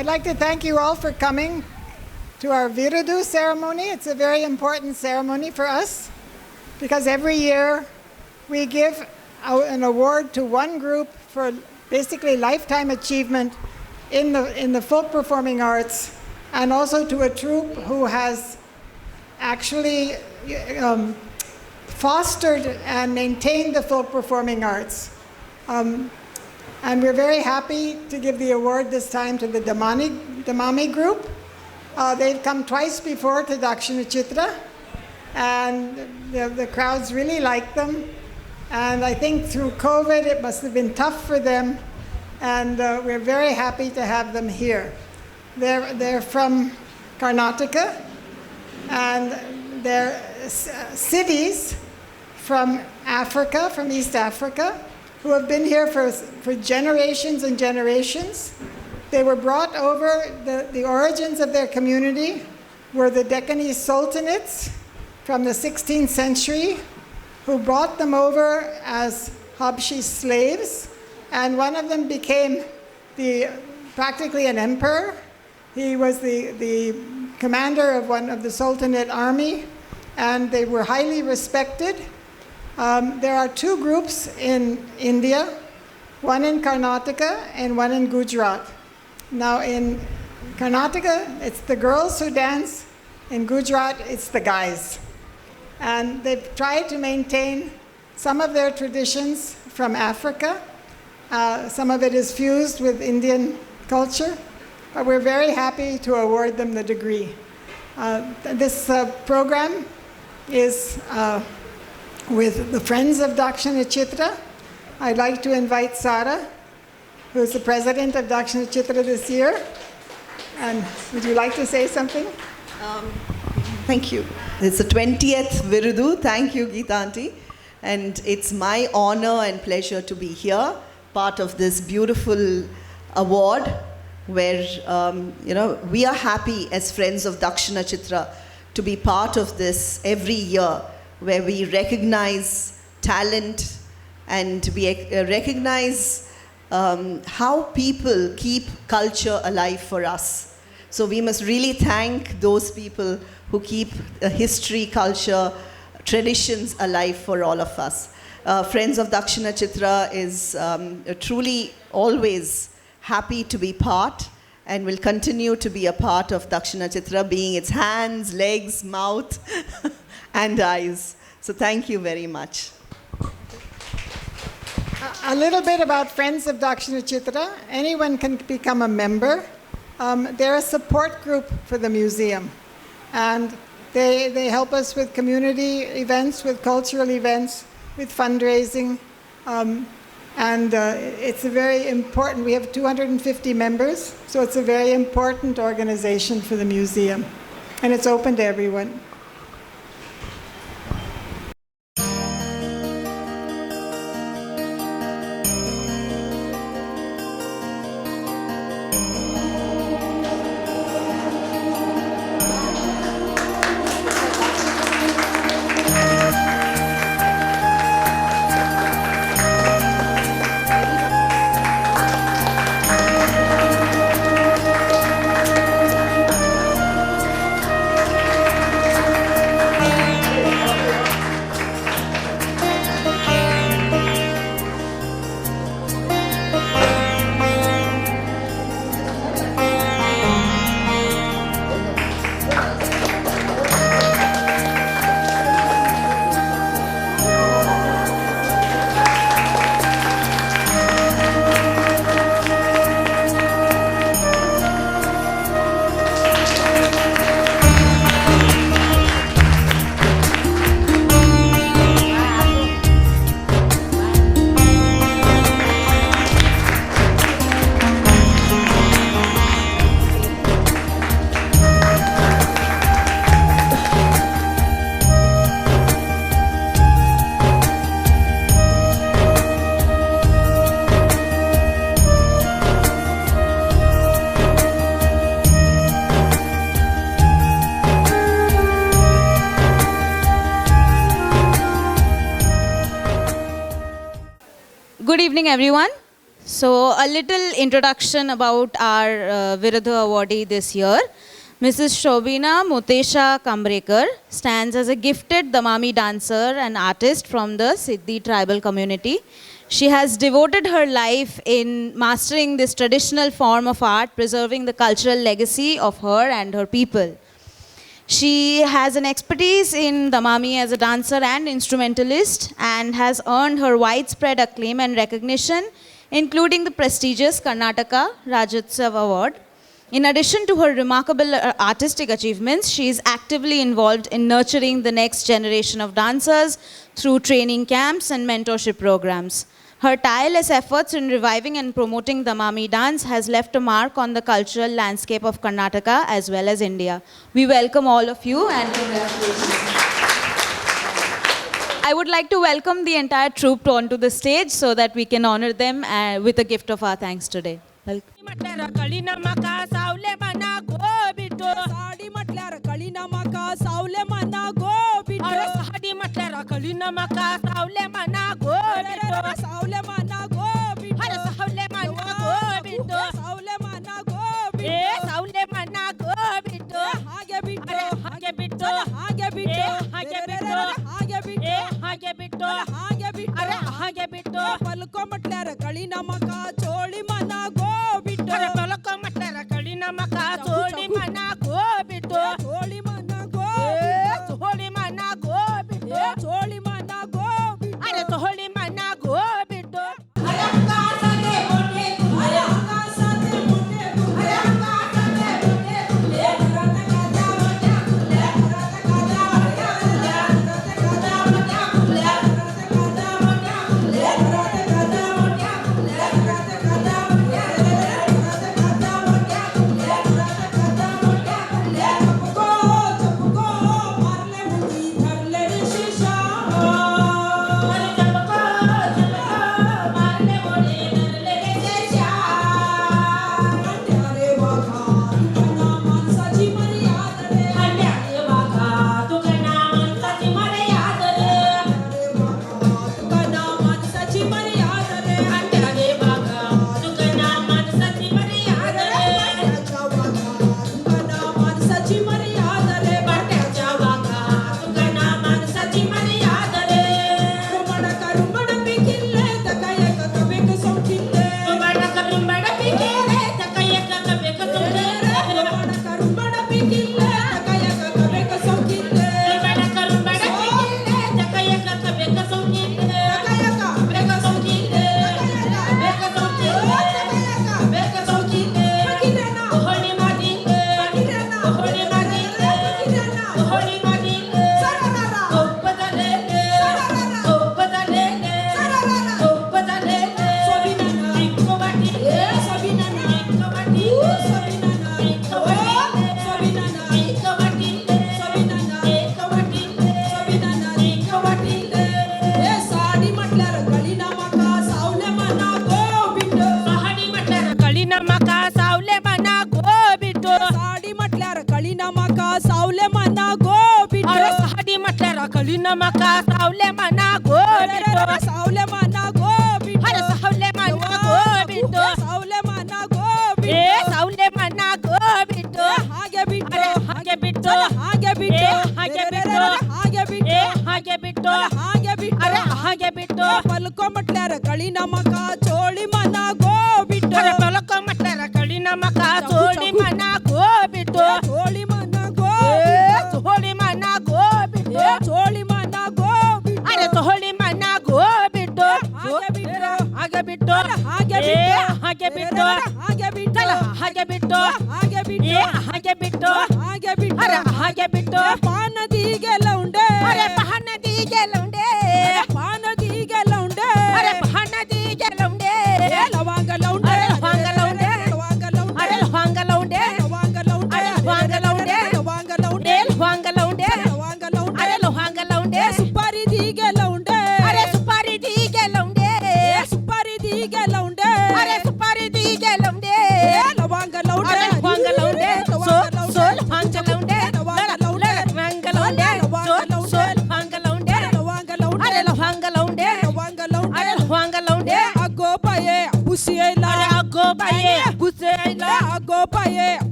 I'd like to thank you all for coming to our Virudu ceremony. It's a very important ceremony for us because every year we give an award to one group for basically lifetime achievement in the folk performing arts, and also to a troupe who has actually fostered and maintained the folk performing arts. And we're very happy to give the award this time to the Damami group. They've come twice before to Dakshina Chitra, and the crowds really like them. And I think through COVID, it must have been tough for them, and we're very happy to have them here. They're from Karnataka, and they're cities from Africa, from East Africa, who have been here for generations and generations. They were brought over, the origins of their community were the Deccanese Sultanates from the 16th century, who brought them over as Habshi slaves, and one of them became practically an emperor. He was the commander of one of the Sultanate army, and they were highly respected. There are two groups in India, one in Karnataka and one in Gujarat. Now in Karnataka, it's the girls who dance. In Gujarat, it's the guys. And they've tried to maintain some of their traditions from Africa. Some of it is fused with Indian culture, but we're very happy to award them the degree. This program is with the Friends of Dakshina Chitra. I'd like to invite Sara, who's the president of Dakshina Chitra this year. And would you like to say something? Thank you. It's the 20th Virudu. Thank you, Geetanti. And it's my honor and pleasure to be here, part of this beautiful award where, we are happy as Friends of Dakshina Chitra to be part of this every year, where we recognize talent and we recognize how people keep culture alive for us. So we must really thank those people who keep history, culture, traditions alive for all of us. Friends of Dakshina Chitra is truly always happy to be part and will continue to be a part of Dakshina Chitra, being its hands, legs, mouth, and eyes. So thank you very much. A little bit about Friends of Dakshina Chitra. Anyone can become a member. They're a support group for the museum. And they help us with community events, with cultural events, with fundraising. It's a very important, we have 250 members, so it's a very important organization for the museum. And it's open to everyone. Good evening, everyone. So, a little introduction about our Virudhu awardee this year. Mrs. Shobina Mutesha Kambrekar stands as a gifted Damami dancer and artist from the Siddhi tribal community. She has devoted her life in mastering this traditional form of art, preserving the cultural legacy of her and her people. She has an expertise in Damami as a dancer and instrumentalist and has earned her widespread acclaim and recognition, including the prestigious Karnataka Rajyotsav Award. In addition to her remarkable artistic achievements, she is actively involved in nurturing the next generation of dancers through training camps and mentorship programs. Her tireless efforts in reviving and promoting Damami dance has left a mark on the cultural landscape of Karnataka as well as India. We welcome all of you and congratulations. I would like to welcome the entire troupe onto the stage so that we can honor them with a gift of our thanks today.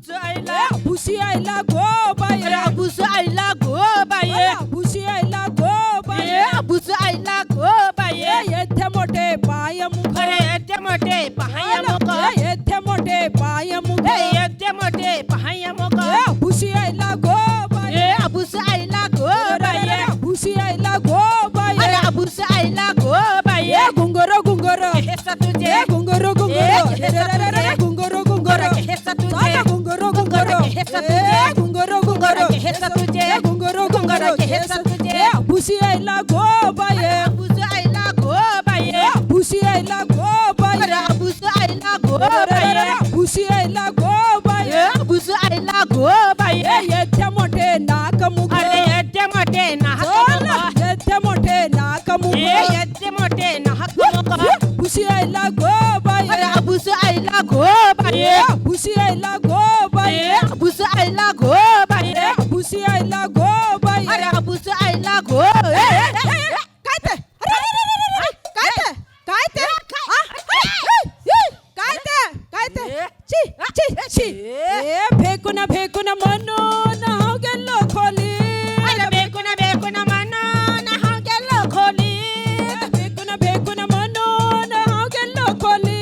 Abu's आईला भुसी आईला go by Abu's आईला go by Bhushi आईला go by Abu's आईला go by येथे मोठे पाय मुख येथे मोठे पाय मुख येथे मोठे पाय मुख येथे मोठे पाय मुख भुसी आईला गो बाई अबूस आईला गो बाई भुसी आईला गो बाई अबूस आईला गो बाई गुंगरो गुंगरो हेसा तुझे गुंगरो गुंगरो गुंगरो गुंगरो हेसा तुझे गुंगरो गुंगरो हेसा तुझे गुंगरो गुंगरो हेसा तुझे गुंगरो गुंगरो हेसा तुझे भुसी आईला गो बाई भुसी आईला गो बाई भुसी आईला गो बाई भुसी आईला गो बाई भुसी आईला गो बाई भुसी आईला गो बाई येथे मोठे नाक मुख येथे मोठे नाक मुख येथे मोठे नाक मुख येथे मोठे नाक मुख भुसी आईला गो बाई भुसी आईला गो बाई भुसी आईला गो बाई भुसी आईला गो बाई भुसी आईला गो बाई भुसी आईला गो काय ते काय ते काय ते काय ते काय ते ची ची ची ए फेकून फेकून म्हणून हाव गेलो खोली फेकून फेकून म्हणून हाव गेलो खोली फेकून फेकून म्हणून हाव गेलो खोली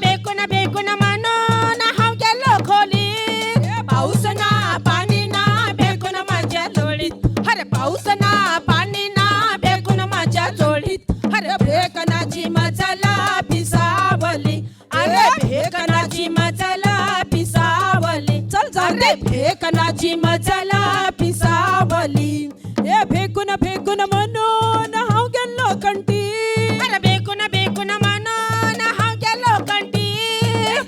फेकून फेकून म्हणून हाव गेलो खोली पाऊस ना पाणी ना फेकून माझ्या जोडीत अरे पाऊस ना पाणी ना फेकून माझ्या जोडीत अरे फेकनाची मजाला पिसावली अरे फेकनाची मजाला पिसावली चल जा रे फेकनाची मजाला पिसावली ए फेकून फेकून म्हणून हाव गेलो कंटी अरे फेकून फेकून म्हणून हाव गेलो कंटी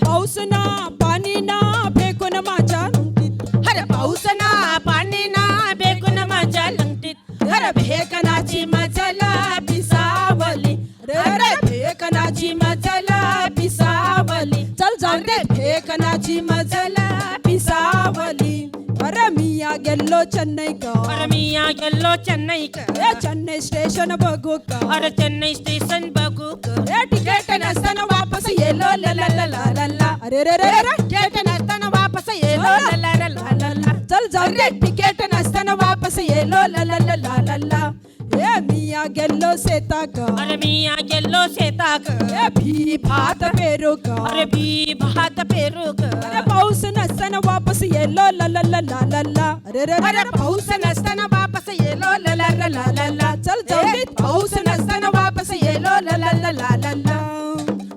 पाऊस ना पाणी ना फेकून माझ्या लंगटीत अरे पाऊस ना पाणी ना फेकून माझ्या लंगटीत अरे फेकनाची मजाला पिसावली अरे फेकनाची मजाला पिसावली चल जाऊ दे फेकनाची मजाला पिसावली अरे मिया गेलो चेन्नई का अरे मिया गेलो चेन्नई का चेन्नई स्टेशन बघू का अरे चेन्नई स्टेशन बघू का तिकीट नसताना वापस येलो ला ला ला ला ला ला अरे रे रे रे तिकीट नसताना वापस येलो ला ला ला ला ला ला चल जाऊ दे तिकीट नसताना वापस येलो ला ला ला ला ला ला ए मिया गेलो सेता का अरे मिया गेलो सेता का ए भी भात पेरू का अरे भी भात पेरू का अरे पाऊस नसताना वापस येलो ला ला ला ला ला ला अरे रे अरे पाऊस नसताना वापस येलो ला ला ला ला ला ला चल जाऊ दे पाऊस नसताना वापस येलो ला ला ला ला ला ला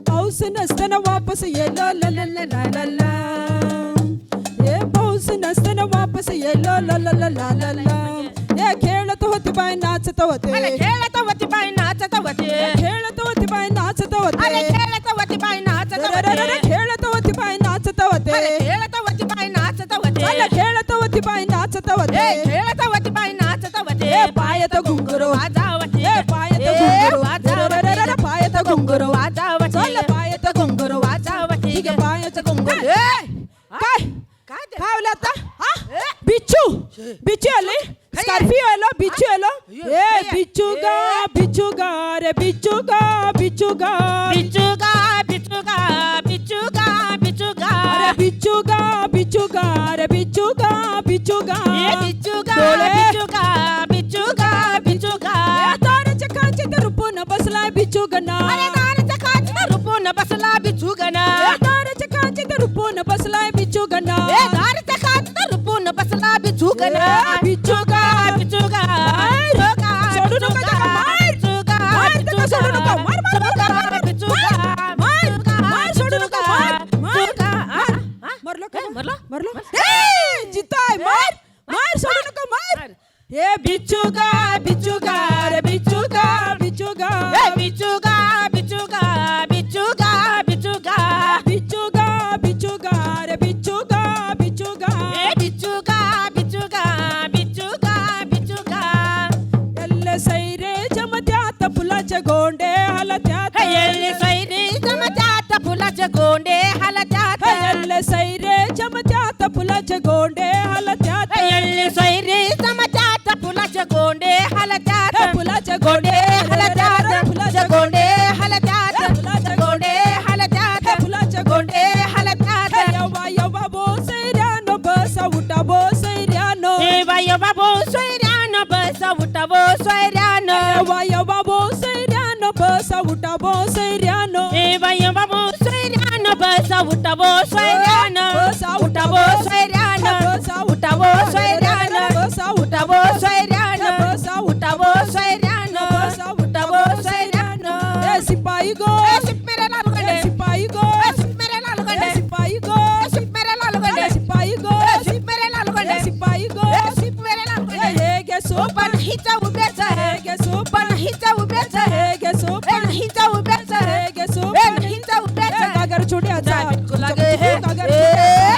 पाऊस नसताना वापस येलो ला ला ला ला ला ला ए पाऊस नसताना वापस येलो ला ला ला ला ला ला ए खेळत होती बाई नाचत होते अरे खेळत होती बाई नाचत होते खेळत होती बाई नाचत होते अरे खेळत होती बाई नाचत होते खेळत होती बाई नाचत होते अरे खेळत होती बाई नाचत होते अरे खेळत होती बाई नाचत होते खेळत होती बाई नाचत होते पायत घुंगरू वाजावते पायत घुंगरू वाजावते पायत घुंगरू वाजावते चल पायत घुंगरू वाजावते ठीक आहे पायत घुंगरू काय काय बोलला आता बिच्छू बिच्छू आले स्कॉर्पियो आलो बिच्छू आलो ए बिच्छूगा बिच्छूगा रे बिच्छूगा बिच्छूगा बिच्छूगा बिच्छूगा बिच्छूगा बिच्छूगा अरे बिच्छूगा बिच्छूगा रे बिच्छूगा बिच्छूगा ए बिच्छूगा बिच्छूगा बिच्छूगा बिच्छूगा दाराच्या काचेत रुपून बसलाय बिच्छूगना अरे दाराच्या काचेत रुपून बसला बिच्छूगना दाराच्या काचेत रुपून बसलाय बिच्छूगना ए दाराच्या काचेत रुपून बसला बिच्छूगना बिच्छूगा बिच्छूगा सोडू नका मार बिच्छूगा सोडू नका मार बिच्छूगा मार सोडू नका मार मरलो काय मरलो ए जिताय मार सोडू नका मार ए बिच्छूगा बिच्छूगा रे बिच्छूगा बिच्छूगा ए बिच्छूगा बिच्छूगा बिच्छूगा बिच्छूगा बिच्छूगा बिच्छूगा रे बिच्छूगा बिच्छूगा ए बिच्छूगा बिच्छूगा बिच्छूगा बिच्छूगा एल्ले सैरे जमत्यात फुलाचे गोंडे हलत्यात एल्ले सैरे जमत्यात फुलाचे गोंडे हलत्यात एल्ले सैरे जमत्यात फुलाचे गोंडे हलत्यात एल्ले सैरे जमत्यात फुलाचे गोंडे हलत्यात फुलाचे गोंडे हलत्यात फुलाचे गोंडे हलत्यात फुलाचे गोंडे हलत्यात फुलाचे गोंडे हलत्यात यवा यवा बोसैरे उठावो सोयऱ्यानं वाय बाबो सैर्यानं बसा उठावो सैर्यानं वाय बाबो सैर्यानं बसा उठावो सोयऱ्यानं बसा उठावो सैर्यानं बसा उठावो सैर्यानं बसा उठावो सैर्यानं बसा उठावो सैर्यानं बसा उठावो सैर्यानं सिपाही गो सिप मेरे लाल गंडे सिपाही गो सिप मेरे लाल गंडे सिपाही गो सिप मेरे लाल गंडे सिपाही गो सिप मेरे लाल गंडे सिपाही गो सिप मेरे लाल गंडे हे गे सोपन हिचा उभ्याचा हे गे सोपन हिचा उभ्याचा हे गे सोपन हिचा उभ्याचा हे गे सोपन हिचा उभ्याचा गागर छोड्याचा बिलकुल लागे हे गागर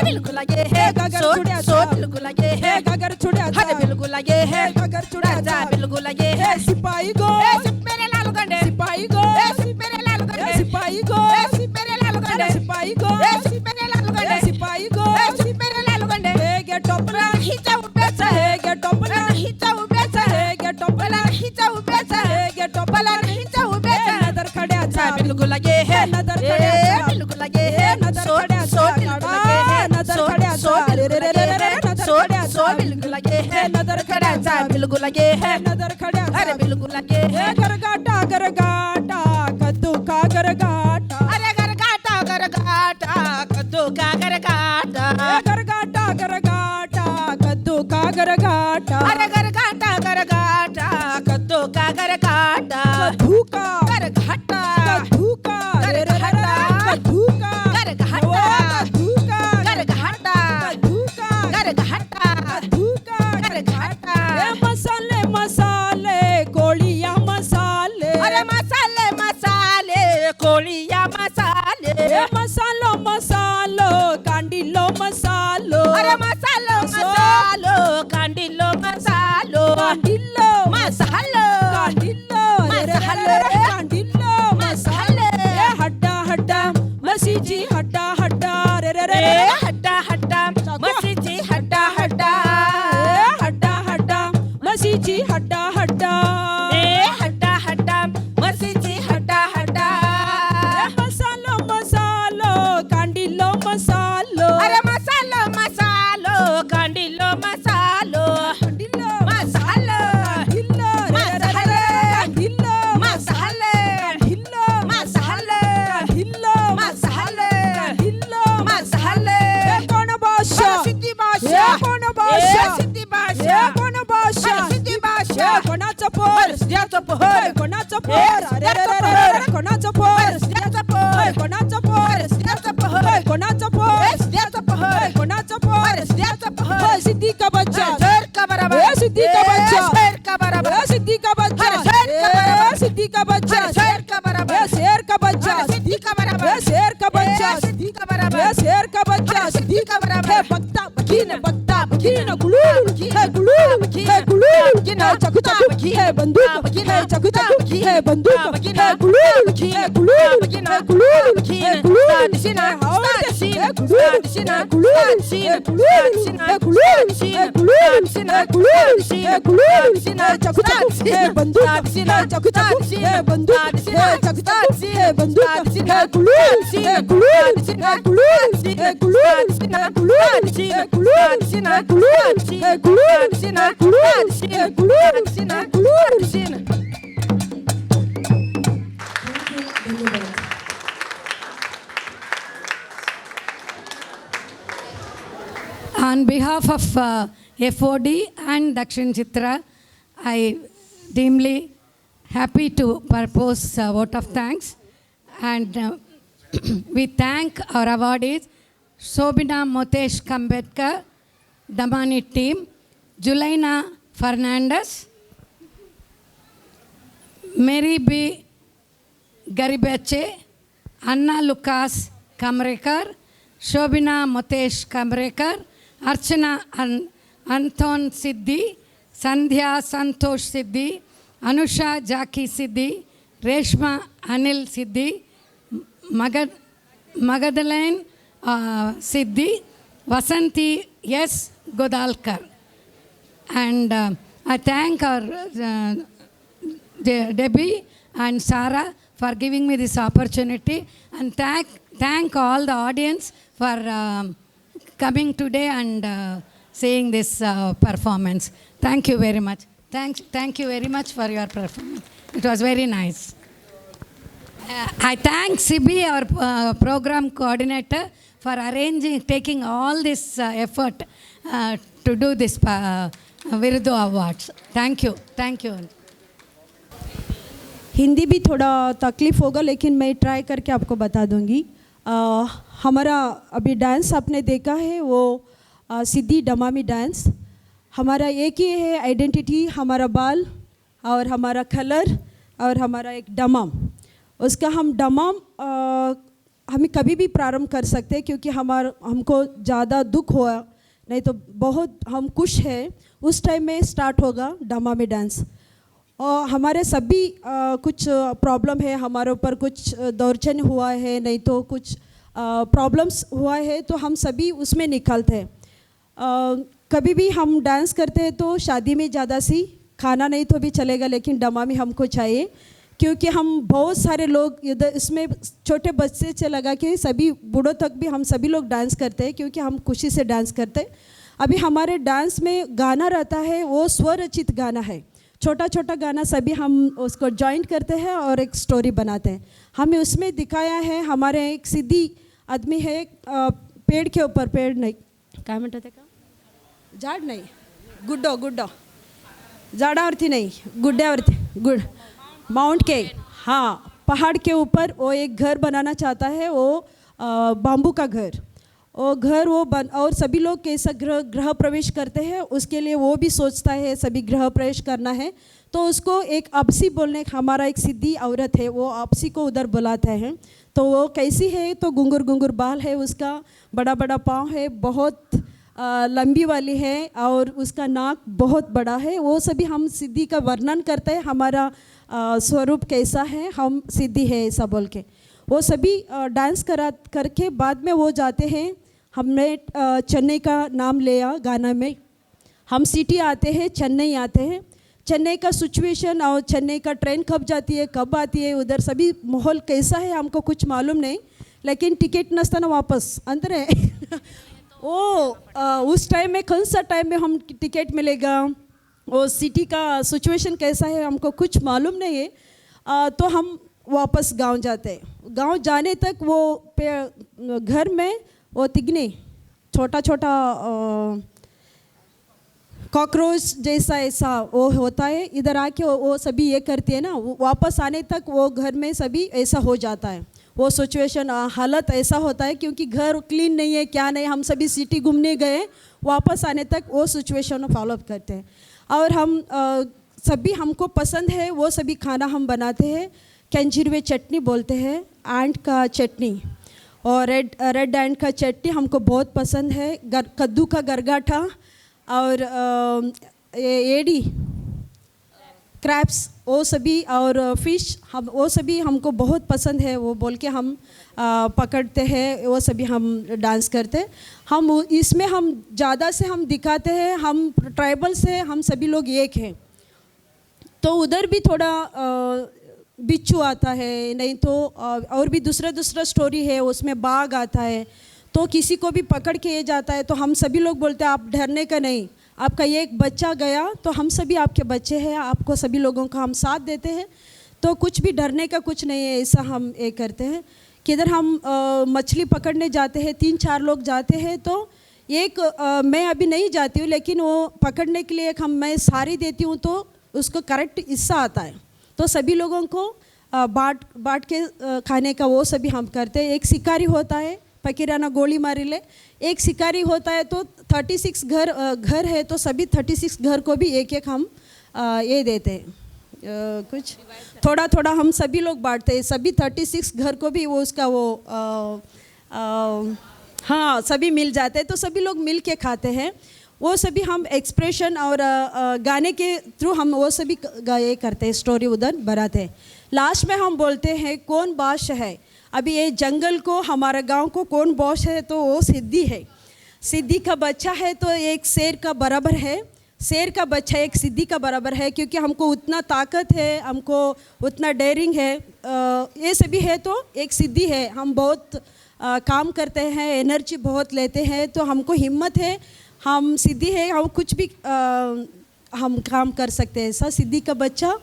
बिलकुल लागे हे गागर छोड्याचा बिलकुल लागे हे गागर छोड्याचा अरे बिलकुल लागे हे गागर छोड्याचा बिलकुल लागे हे सिपाही गो सिप मेरे लाल गंडे सिपाही गो सिप मेरे लाल गंडे सिपाही गो सिप मेरे लाल गंडे सिपाही गो सिप मेरे लाल गंडे सिपाही गो सिप मेरे लाल गंडे हे गे टोपला हिचा उभ्याचा हे गे टोपला हिचा उभ्याचा हे गे टोपला हिचा उभ्याचा हे गे टोपला हिचा उभ्याचा नदर खड्याचा बिलकुल लागे हे नदर खड्याचा बिलकुल लागे हे नदर खड्याचा नदर खड्याचा रे रे रे रे नदर खड्याचा बिलकुल लागे हे नदर खड्याचा बिलकुल लागे हे नदर खड्याचा अरे बिलकुल लागे हे गरगाटा गरगाटा कद्दू का गरगाटा अरे गरगाटा गरगाटा कद्दू का गरगाटा गरगाटा गरगाटा कद्दू का गरगाटा अरे गरगाटा गरगाटा कद्दू का गरगाटा धूका गरगाटा धूका गरगाटा धूका गरगाटा धूका गरगाटा धूका गरगाटा धूका गरगाटा मसाले मसाले कोळिया मसाले अरे मसाले मसाले कोळिया मसाले मसालो मसालो कांडिलो मसालो अरे मसालो मसालो कांडिलो मसालो कांडिलो मसालो कांडिलो मसालो कांडिलो मसाले हड्डा हड्डा मसीजी हड्डा हड्डा रे रे रे हड्डा हड्डा मसीजी हड्डा हड्डा हड्डा हड्डा मसीजी हड्डा हड्डा हड्डा हड्डा मसीजी हड्डा हड्डा मसालो मसालो कांडिलो मसालो अरे मसालो मसालो कांडिलो मसालो कांडिलो मसालो कांडिलो मसाले कांडिलो मसाले कांडिलो मसाले कांडिलो मसाले कांडिलो मसाले कोण भाषा सिद्धी भाषा कोण भाषा सिद्धी भाषा कोण भाषा सिद्धी भाषा कोणाचं पोर सिद्ध्याचं पोर कोणाचं पोर अरे रे रे रे कोणाचं पोर सिद्ध्याचं पोर कोणाचं पोर सिद्ध्याचं पोर कोणाचं पोर सिद्ध्याचं पोर कोणाचं पोर सिद्ध्याचं पोर सिद्धी का बच्चा शेर का बराबर सिद्धी का बच्चा शेर का बराबर सिद्धी का बच्चा शेर का बराबर सिद्धी का बच्चा शेर का बराबर शेर का बच्चा सिद्धी का बराबर शेर का बच्चा सिद्धी का बराबर शेर का बच्चा सिद्धी का बराबर बघता बघीन गुलूल है गुलूल है गुलूल है चकू चकू है बंदूक है चकू चकू है बंदूक है गुलूल है गुलूल है गुलूल है गुलूल है हाउस है गुलूल है गुलूल है गुलूल है गुलूल है गुलूल है गुलूल है गुलूल है चकू चकू है बंदूक है चकू चकू है बंदूक है चकू चकू है बंदूक है गुलूल है गुलूल है गुलूल है गुलूल है गुलूल है गुलूल है गुलूल है गुलूल है गुलूल है गुलूल है गुलूल On behalf of FOD and Dakshin Chitra, I deeply happy to propose a vote of thanks, and we thank our awardees, Shobina Motesh Kambedkar, Damani team, Julaina Fernandez, Mary B. Garibache, Anna Lucas Kamrekar, Shobina Motesh Kamrekar, Archana Anton Siddhi, Sandhya Santosh Siddhi, Anusha Jaki Siddhi, Reshma Anil Siddhi, Magadalene Siddhi, Vasanti S. Godalkar. And I thank our Debbie and Sarah for giving me this opportunity, and thank all the audience for coming today and seeing this performance. Thank you very much. Thank you very much for your performance. It was very nice. I thank Sibi, our program coordinator, for taking all this effort to do this Virudu Awards. Thank you. Hindi भी थोड़ा तकलीफ होगा, लेकिन मैं try करके आपको बता दूंगी। हमारा अभी डांस आपने देखा है, वो सिद्धि डमामी डांस। हमारा एक ही है आइडेंटिटी, हमारा बाल और हमारा कलर और हमारा एक डमाम। उसका हम डमाम हमें कभी भी प्रारंभ कर सकते हैं, क्योंकि हमको ज़्यादा दुख हुआ, नहीं तो बहुत हम खुश हैं, उस टाइम में स्टार्ट होगा डमामी डांस। और हमारे सभी कुछ प्रॉब्लम है, हमारे ऊपर कुछ दौर्जन्य हुआ है, नहीं तो कुछ प्रॉब्लम्स हुआ है, तो हम सभी उसमें निकलते हैं। कभी भी हम डांस करते हैं तो शादी में ज़्यादा सी खाना नहीं तो भी चलेगा, लेकिन डमामी हमको चाहिए, क्योंकि हम बहुत सारे लोग इधर इसमें छोटे बच्चे से लगा के सभी बूढ़ों तक भी हम सभी लोग डांस करते हैं, क्योंकि हम खुशी से डांस करते हैं। अभी हमारे डांस में गाना रहता है, वो स्वरचित गाना है, छोटा छोटा गाना, सभी हम उसको जॉइंट करते हैं और एक स्टोरी बनाते हैं। हमें उसमें दिखाया है, हमारे एक सिद्धि आदमी है, पेड़ के ऊपर, पेड़ नहीं क्या म्हणतात का, झाड नाही, गुड्डो झाडावरती नहीं, गुड्ड्यावरती, माउंट के, हाँ, पहाड़ के ऊपर वो एक घर बनाना चाहता है, वो बाम्बू का घर, और सभी लोग कैसा गृह प्रवेश करते हैं, उसके लिए वो भी सोचता है सभी गृह प्रवेश करना है, तो उसको एक आपसी बोलने, हमारा एक सिद्धि औरत है, वो आपसी को उधर बुलाते हैं। तो वो कैसी है, तो गुंगुर बाल है उसका, बड़ा पाँव है, बहुत लंबी वाली है, और उसका नाक बहुत बड़ा है। वो सभी हम सिद्धि का वर्णन करते हैं, हमारा स्वरूप कैसा है, हम सिद्धि है ऐसा बोल के। वो सभी डांस करके बाद में वो जाते हैं। हमने चेन्नई का नाम लिया गाना में, हम सिटी आते हैं, चेन्नई आते हैं। चेन्नई का सिचुएशन और चेन्नई का ट्रेन कब जाती है, कब आती है, उधर सभी माहौल कैसा है हमको कुछ मालूम नहीं, लेकिन टिकट नसताना वापस अंदर है उस टाइम में कौन सा टाइम में हम टिकट मिलेगा, वो सिटी का सिचुएशन कैसा है हमको कुछ मालूम नहीं है। तो हम वापस गांव जाते हैं। गांव जाने तक वो घर में वो तिगने छोटा कॉकरोच जैसा ऐसा वो होता है, इधर आके वो सभी ये करती है ना, वापस आने तक वो घर में सभी ऐसा हो जाता है। वो सिचुएशन हालत ऐसा होता है, क्योंकि घर क्लीन नहीं है, क्या नहीं, हम सभी सिटी घूमने गए, वापस आने तक वो सिचुएशन फॉलो करते हैं। और हम सभी हमको पसंद है वो सभी खाना हम बनाते हैं। कैंजीरवे चटनी बोलते हैं, आंट का चटनी, और रेड एंड का चटनी हमको बहुत पसंद है। कद्दू का गरगाठा और एडी क्रैब्स, वो सभी, और फिश, हम वो सभी हमको बहुत पसंद है, वो बोल के हम पकड़ते हैं, वो सभी हम डांस करते हैं। हम इसमें हम ज़्यादा से हम दिखाते हैं, हम ट्राइबल से हम सभी लोग एक हैं। तो उधर भी थोड़ा बिच्छू आता है, नहीं तो और भी दूसरा स्टोरी है, उसमें बाघ आता है, तो किसी को भी पकड़ के ये जाता है, तो हम सभी लोग बोलते हैं आप डरने का नहीं, आपका ये एक बच्चा गया तो हम सभी आपके बच्चे हैं, आपको सभी लोगों का हम साथ देते हैं, तो कुछ भी डरने का कुछ नहीं है, ऐसा हम ये करते हैं। किधर हम मछली पकड़ने जाते हैं, 3-4 लोग जाते हैं, तो एक मैं अभी नहीं जाती हूँ, लेकिन वो पकड़ने के लिए मैं सारी देती हूँ, तो उसको करेक्ट हिस्सा आता है, तो सभी लोगों को बांट के खाने का वो सभी हम करते हैं। एक शिकारी होता है, फकीराना गोली मारी ले, एक शिकारी होता है, तो 36 घर है, तो सभी 36 घर को भी एक हम ये देते हैं, कुछ थोड़ा हम सभी लोग बांटते हैं, सभी 36 घर को भी वो उसका वो हाँ सभी मिल जाते हैं, तो सभी लोग मिल के खाते हैं। वो सभी हम एक्सप्रेशन और गाने के थ्रू हम वो सभी ये करते हैं, स्टोरी उधर बनाते हैं। लास्ट में हम बोलते हैं कौन बादश है। अभी ये जंगल को, हमारा गांव को कौन बॉस है, तो वो सिद्धि है। सिद्धि का बच्चा है तो एक शेर का बराबर है, शेर का बच्चा एक सिद्धि का बराबर है, क्योंकि हमको उतना ताकत है, हमको उतना डेयरिंग है, ये सभी है तो एक सिद्धि है। हम बहुत काम करते हैं, एनर्जी बहुत लेते हैं, तो हमको हिम्मत है, हम सिद्धि है, हम कुछ भी हम काम कर सकते हैं। ऐसा सिद्धि का बच्चा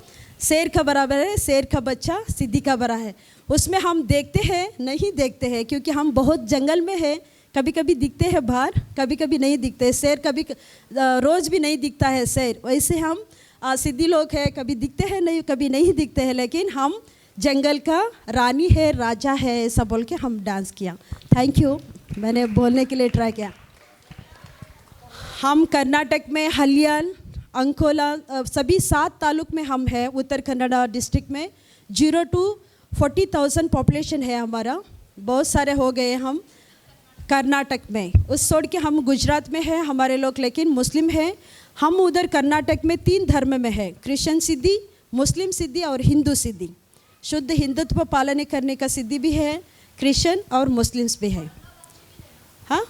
शेर का बराबर है, शेर का बच्चा सिद्धि का बड़ा है। उसमें हम देखते हैं नहीं देखते हैं, क्योंकि हम बहुत जंगल में हैं, कभी कभी दिखते हैं बाहर, कभी कभी नहीं दिखते। शेर कभी रोज़ भी नहीं दिखता है शेर। वैसे हम सिद्धि लोग हैं, कभी दिखते हैं नहीं, कभी नहीं दिखते हैं, लेकिन हम जंगल का रानी है, राजा है, ऐसा बोल के हम डांस किया। थैंक यू, मैंने बोलने के लिए ट्राई किया। हम कर्नाटक में हलियाल, अंकोला, सभी 7 तालुक में हम हैं। उत्तर कन्नड़ा डिस्ट्रिक्ट में 0 to 40,000 पॉपुलेशन है हमारा। बहुत सारे हो गए हम कर्नाटक में। उस छोड़ के हम गुजरात में हैं हमारे लोग, लेकिन मुस्लिम हैं। हम उधर कर्नाटक में 3 धर्म में है, क्रिश्चियन सिद्धि, मुस्लिम सिद्धि और हिंदू सिद्धि। शुद्ध हिंदुत्व पालन करने का सिद्धि भी है, क्रिश्चियन और मुस्लिम्स भी है। हाँ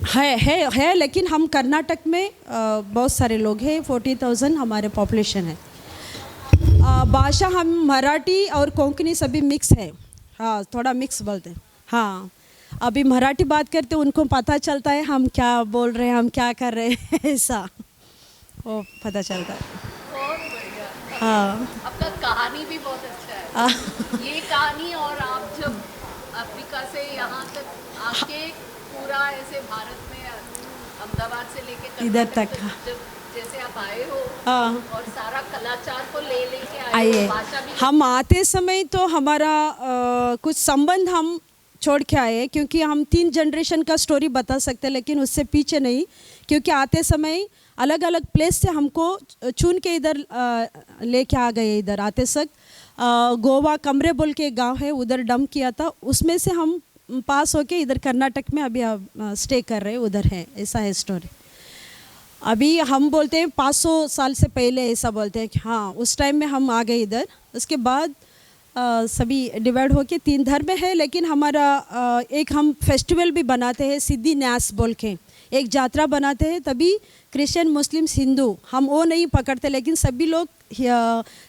है, लेकिन हम कर्नाटक में बहुत सारे लोग हैं, 40,000 हमारे पॉपुलेशन है। भाषा हम मराठी और कोंकणी सभी मिक्स है। हाँ, थोड़ा मिक्स बोलते हैं। हाँ, अभी मराठी बात करते उनको पता चलता है हम क्या बोल रहे हैं, हम क्या कर रहे हैं, ऐसा वो पता चलता है। हाँ, आपका कहानी भी बहुत अच्छा है। ये कहानी, और आप जब अफ्रीका से यहाँ तक आके पूरा ऐसे भारत में अहमदाबाद से लेके इधर तक, जब जैसे आप आए हो, हाँ, और सारा कलाचार को लेके आए आइए। हो, भाषा भी। हम आते समय तो हमारा कुछ संबंध हम छोड़ के आए, क्योंकि हम 3 जनरेशन का स्टोरी बता सकते हैं, लेकिन उससे पीछे नहीं, क्योंकि आते समय अलग अलग प्लेस से हमको चुन के इधर लेके आ गए। इधर आते सक गोवा कमरे बोल के एक गाँव है, उधर डंप किया था, उसमें से हम पास होके इधर कर्नाटक में अभी स्टे कर रहे हैं, उधर है। ऐसा है स्टोरी। अभी हम बोलते हैं 500 साल से पहले, ऐसा बोलते हैं कि हाँ उस टाइम में हम आ गए इधर। उसके बाद सभी डिवाइड होके 3 धर्म है, लेकिन हमारा एक हम फेस्टिवल भी बनाते हैं, सिद्धि न्यास बोल के एक यात्रा बनाते हैं। तभी क्रिश्चियन, मुस्लिम्स, हिंदू हम वो नहीं पकड़ते, लेकिन सभी लोग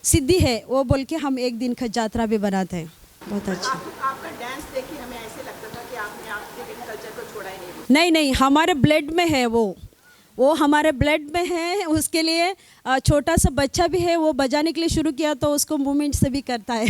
सिद्धि है वो बोल के हम एक दिन का यात्रा भी बनाते हैं। बहुत अच्छा। आपका डांस देखिए हमें ऐसे लगता था कि आपने आपके कल्चर को छोड़ा ही नहीं। नहीं, हमारे ब्लड में है वो हमारे ब्लड में है। उसके लिए छोटा सा बच्चा भी है, वो बजाने के लिए शुरू किया तो उसको मूवमेंट से भी करता है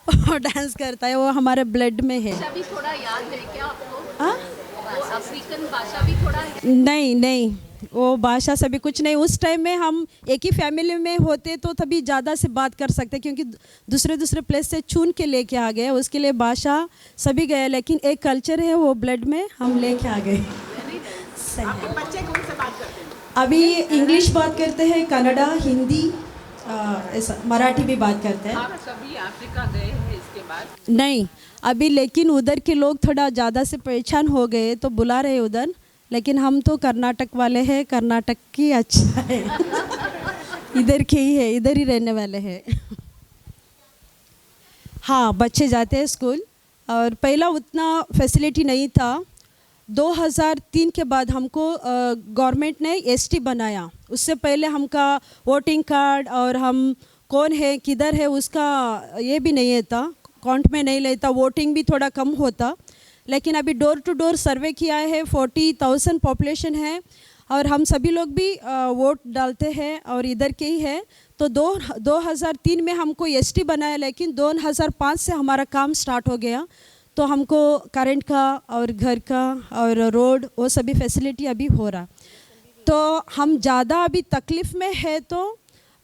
और डांस करता है, वो हमारे ब्लड में है। भाषा भी थोड़ा याद है क्या आपको? हाँ? वो अफ्रीकन भाषा भी थोड़ा है? नहीं, वो भाषा से भी कुछ नहीं। उस टाइम में हम एक ही फैमिली में होते तो तभी ज़्यादा से बात कर सकते, क्योंकि दूसरे प्लेस से चुन के लेके आ गए, उसके लिए भाषा सभी गए, लेकिन एक कल्चर है वो ब्लड में हम लेके आ गए। आपके बच्चे कौन से बात करते हैं? अभी इंग्लिश बात करते हैं, कन्नड़ा, हिंदी, ऐसा मराठी भी बात करते हैं। आप कभी अफ्रीका गए हैं इसके बाद? नहीं अभी, लेकिन उधर के लोग थोड़ा ज़्यादा से पहचान हो गए तो बुला रहे उधर, लेकिन हम तो कर्नाटक वाले हैं, कर्नाटक की अच्छा है इधर के ही है, इधर ही रहने वाले हैं। हाँ, बच्चे जाते हैं स्कूल, और पहला उतना फैसिलिटी नहीं था। 2003 के बाद हमको गवर्नमेंट ने एसटी बनाया। उससे पहले हमका वोटिंग कार्ड और हम कौन है किधर है उसका ये भी नहीं था, काउंट में नहीं लेता, वोटिंग भी थोड़ा कम होता। लेकिन अभी डोर टू डोर सर्वे किया है, 40,000 पॉपुलेशन है, और हम सभी लोग भी वोट डालते हैं और इधर के ही है। तो 2003 में हमको एसटी बनाया, लेकिन 2005 से हमारा काम स्टार्ट हो गया। तो हमको करंट का और घर का और रोड वो सभी फैसिलिटी अभी हो रहा। तो हम ज़्यादा अभी तकलीफ़ में है तो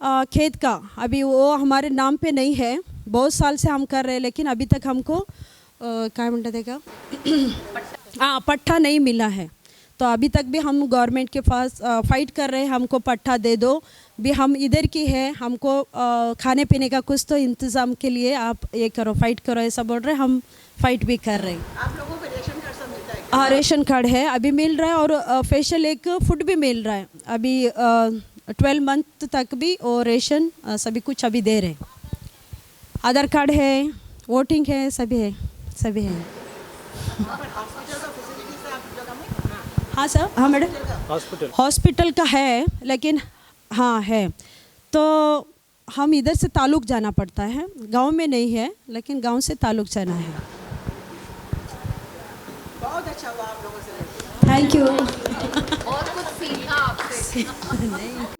खेत का अभी वो हमारे नाम पे नहीं है, बहुत साल से हम कर रहे हैं, लेकिन अभी तक हमको क्या म्हणते थे का हाँ पट्टा नहीं मिला है। तो अभी तक भी हम गवर्नमेंट के पास फाइट कर रहे हैं, हमको पट्टा दे दो। भी हम इधर की है, हमको खाने पीने का कुछ तो इंतज़ाम के लिए आप ये करो, फाइट करो, ऐसा बोल रहे हैं। हम फाइट भी कर रहे हैं। आप लोगों को रेशन कार्ड सब मिलता है? हाँ, रेशन कार्ड है, अभी मिल रहा है, और फेशियल एक फूड भी मिल रहा है अभी 12 मंथ तक भी, और रेशन सभी कुछ अभी दे रहे हैं। आधार कार्ड है, वोटिंग है, सभी है। हाँ सर, हाँ मैडम, हॉस्पिटल का है, लेकिन हाँ है। तो हम इधर से तालुक जाना पड़ता है, गांव में नहीं है, लेकिन गांव से तालुक जाना है। बहुत अच्छा हुआ आप लोगों से। Thank you. बहुत कुछ सीखा आपसे। नहीं